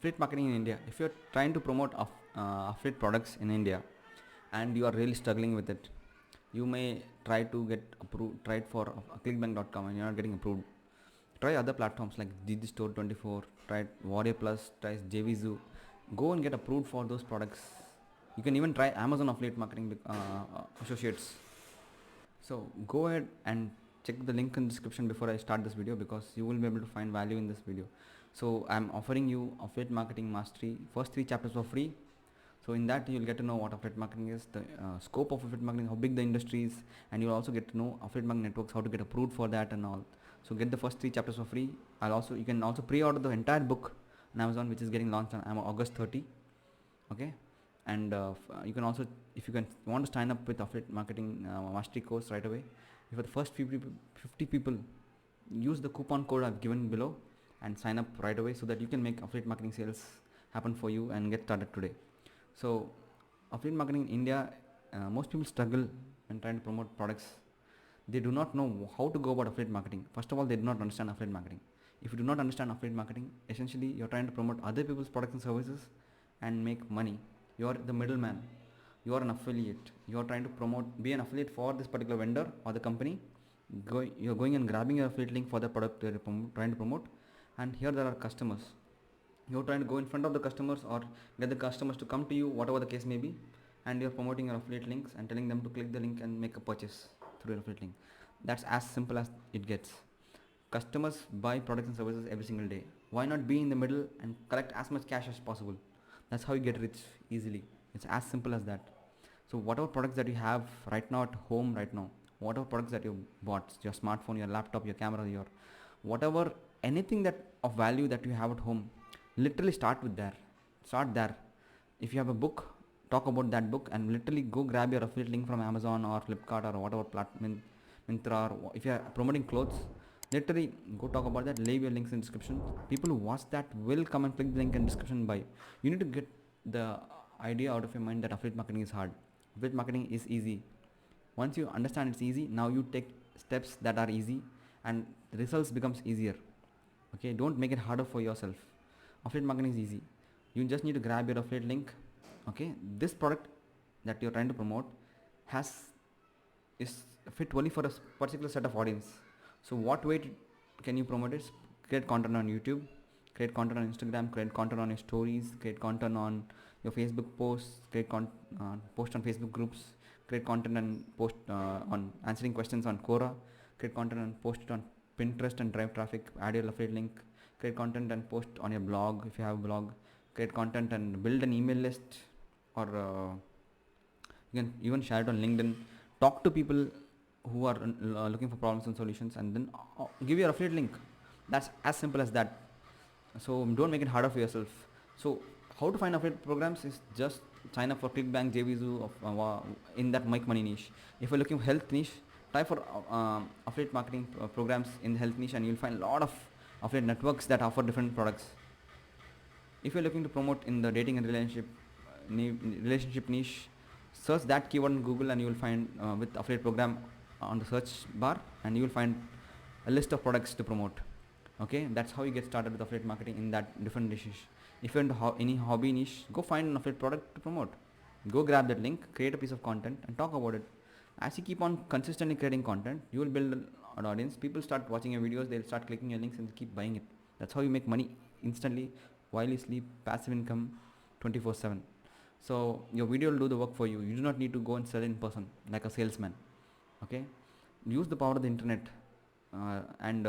affiliate marketing in India. If you're trying to promote affiliate products in India and you are really struggling with it, you may try to get approved. Try it for clickbank.com and you're not getting approved. Try other platforms like Digistore24. Try Warrior Plus. Try JVZoo. Go and get approved for those products. You can even try Amazon affiliate marketing associates. So go ahead and check the link in the description before I start this video, because you will be able to find value in this video. So I'm offering you affiliate marketing mastery, first 3 chapters for free. So in that you'll get to know what affiliate marketing is, the scope of affiliate marketing, how big the industry is, and you'll also get to know affiliate marketing networks, how to get approved for that and all. So get the first 3 chapters for free. You can also pre-order the entire book on Amazon, which is getting launched on August 30. Okay. And you can also, if you want to sign up with affiliate marketing mastery course right away, if for the first 50 people, use the coupon code I've given below and sign up right away, so that you can make affiliate marketing sales happen for you and get started today. So affiliate marketing in India, most people struggle when trying to promote products. They do not know how to go about affiliate marketing. First of all, they do not understand affiliate marketing. If you do not understand affiliate marketing, essentially you're trying to promote other people's products and services and make money. You're the middleman. You are an affiliate. You are trying to be an affiliate for this particular vendor or the company. You're going and grabbing your affiliate link for the product you're trying to promote, and here there are customers. You're trying to go in front of the customers or get the customers to come to you, whatever the case may be, and you're promoting your affiliate links and telling them to click the link and make a purchase through your affiliate link. That's as simple as it gets. Customers buy products and services every single day. Why not be in the middle and collect as much cash as possible? That's how you get rich easily. It's as simple as that. So whatever products that you have right now at home right now, whatever products that you bought, your smartphone, your laptop, your camera, your whatever, anything that of value that you have at home, literally start there. If you have a book, talk about that book and literally go grab your affiliate link from Amazon or Flipkart or whatever platform, Myntra, or if you are promoting clothes, literally go talk about that, leave your links in description. People who watch that will come and click the link in description and buy. You need to get the idea out of your mind that affiliate marketing is hard. Affiliate marketing is easy. Once you understand it's easy, now you take steps that are easy and the results becomes easier. Okay, don't make it harder for yourself. Affiliate marketing is easy. You just need to grab your affiliate link. Okay, this product that you're trying to promote is fit only for a particular set of audience. So what way can you promote it? Create content on YouTube, create content on Instagram, create content on your stories, create content on your Facebook posts, post on Facebook groups, create content and post on answering questions on Quora, create content and post it on Pinterest and drive traffic, add your affiliate link, create content and post on your blog if you have a blog, create content and build an email list, or you can even share it on LinkedIn. Talk to people who are looking for problems and solutions, and then give your affiliate link. That's as simple as that. So don't make it harder for yourself. So how to find affiliate programs is just sign up for ClickBank, JVZoo in that Make Money niche. If you're looking for health niche, try for affiliate marketing programs in the health niche, and you'll find a lot of affiliate networks that offer different products. If you're looking to promote in the dating and relationship niche, search that keyword in Google and you will find with affiliate program on the search bar, and you will find a list of products to promote. Okay, that's how you get started with affiliate marketing in that different niches. If you're into any hobby niche, go find an affiliate product to promote. Go grab that link, create a piece of content and talk about it. As you keep on consistently creating content, you will build an audience. People start watching your videos, they'll start clicking your links and keep buying it. That's how you make money instantly while you sleep. Passive income 24/7. So your video will do the work for you. You do not need to go and sell in person like a salesman. Okay, use the power of the internet, and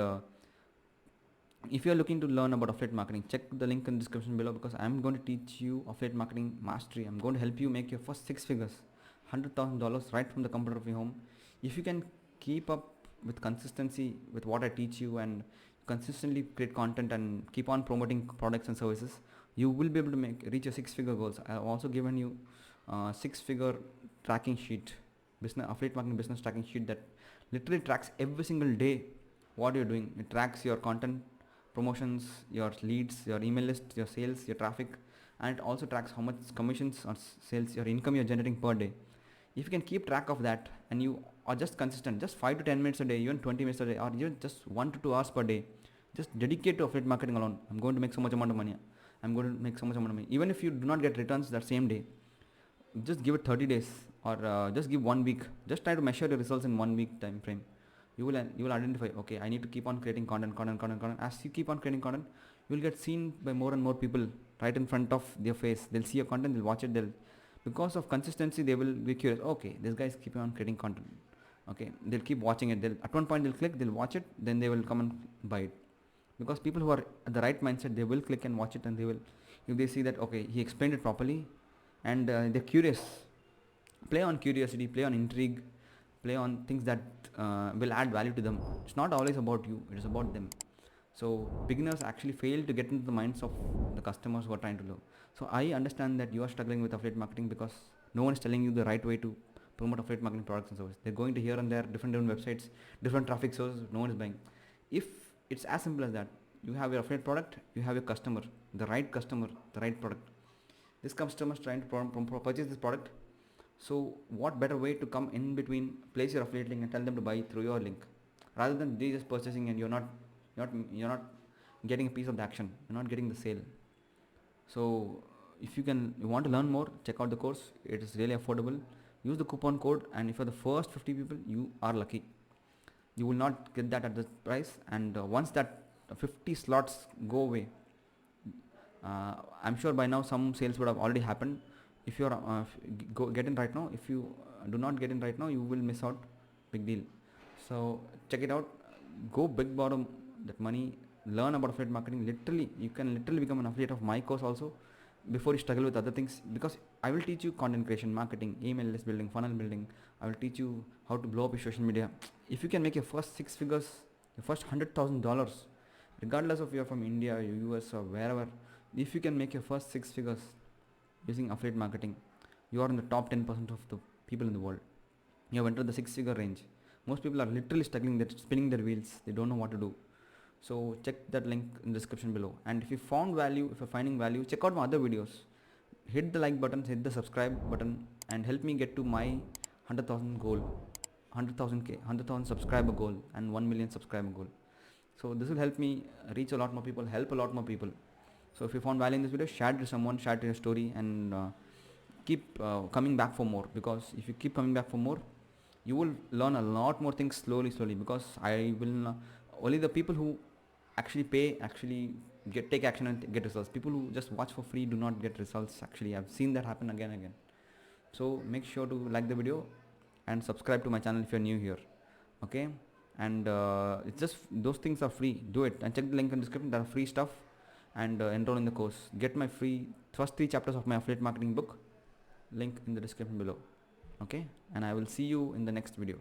if you are looking to learn about affiliate marketing, check the link in the description below, because I am going to teach you affiliate marketing mastery. I'm going to help you make your first 6 figures, $100,000 right from the comfort of your home. If you can keep up with consistency with what I teach you and consistently create content and keep on promoting products and services, you will be able to reach your 6-figure goals. I have also given you 6-figure tracking sheet, affiliate marketing business tracking sheet, that literally tracks every single day what you're doing. It tracks your content promotions, your leads, your email list, your sales, your traffic, and it also tracks how much commissions or sales, your income you're generating per day. If you can keep track of that and you are just consistent, just 5 to 10 minutes a day, even 20 minutes a day, or even just 1 to 2 hours per day, just dedicate to affiliate marketing alone. I'm going to make so much amount of money. I'm going to make so much amount of money. Even if you do not get returns that same day, just give it 30 days, or just give 1 week. Just try to measure your results in 1 week time frame. You will identify, okay, I need to keep on creating content. As you keep on creating content, you will get seen by more and more people right in front of their face. They'll see your content, they'll watch it, because of consistency, they will be curious. Okay, this guy is keeping on creating content. Okay, they'll keep watching it. At one point they'll click, they'll watch it, then they will come and buy it. Because people who are at the right mindset, they will click and watch it, and they will, if they see that, okay, he explained it properly, and they're curious. Play on curiosity, play on intrigue, play on things that will add value to them. It's not always about you, it is about them. So beginners actually fail to get into the minds of the customers who are trying to learn. So I understand that you are struggling with affiliate marketing because no one is telling you the right way to promote affiliate marketing products and services. They're going to here and there, different websites, different traffic sources, no one is buying. If it's as simple as that, you have your affiliate product, you have your customer, the right product. This customer is trying to purchase this product. So what better way to come in between, place your affiliate link and tell them to buy through your link, rather than they just purchasing and you're not getting a piece of the action, you're not getting the sale. So if you want to learn more, check out the course. It is really affordable. Use the coupon code, and if you're the first 50 people, you are lucky. You will not get that at this price, and once that 50 slots go away, I'm sure by now some sales would have already happened. If you're get in right now, if you do not get in right now, you will miss out. Big deal. So check it out. Go big bottom that money. Learn about affiliate marketing. You can literally become an affiliate of my course also, before you struggle with other things, because I will teach you content creation, marketing, email list building, funnel building. I will teach you how to blow up your social media. If you can make your first 6 figures, your first $100,000, regardless of you're from India, US, or wherever, if you can make your first 6 figures using affiliate marketing, you are in the top 10% of the people in the world. You have entered the 6-figure range. Most people are literally struggling, they're spinning their wheels, they don't know what to do. So check that link in the description below. And if you found value, if you're finding value, check out my other videos. Hit the like button, hit the subscribe button, and help me get to my 100,000 goal, 100,000 subscriber goal, and 1 million subscriber goal. So this will help me reach a lot more people, help a lot more people. So if you found value in this video, share it to someone, share it to your story, and keep coming back for more. Because if you keep coming back for more, you will learn a lot more things slowly, because I will only the people who actually pay take action and get results. People who just watch for free do not get results. Actually, I've seen that happen again and again. So make sure to like the video and subscribe to my channel if you're new here. Okay, and it's just, those things are free. Do it, and check the link in the description. There are free stuff, and enroll in the course. Get my free first 3 chapters of my affiliate marketing book, link in the description below. Okay, and I will see you in the next video.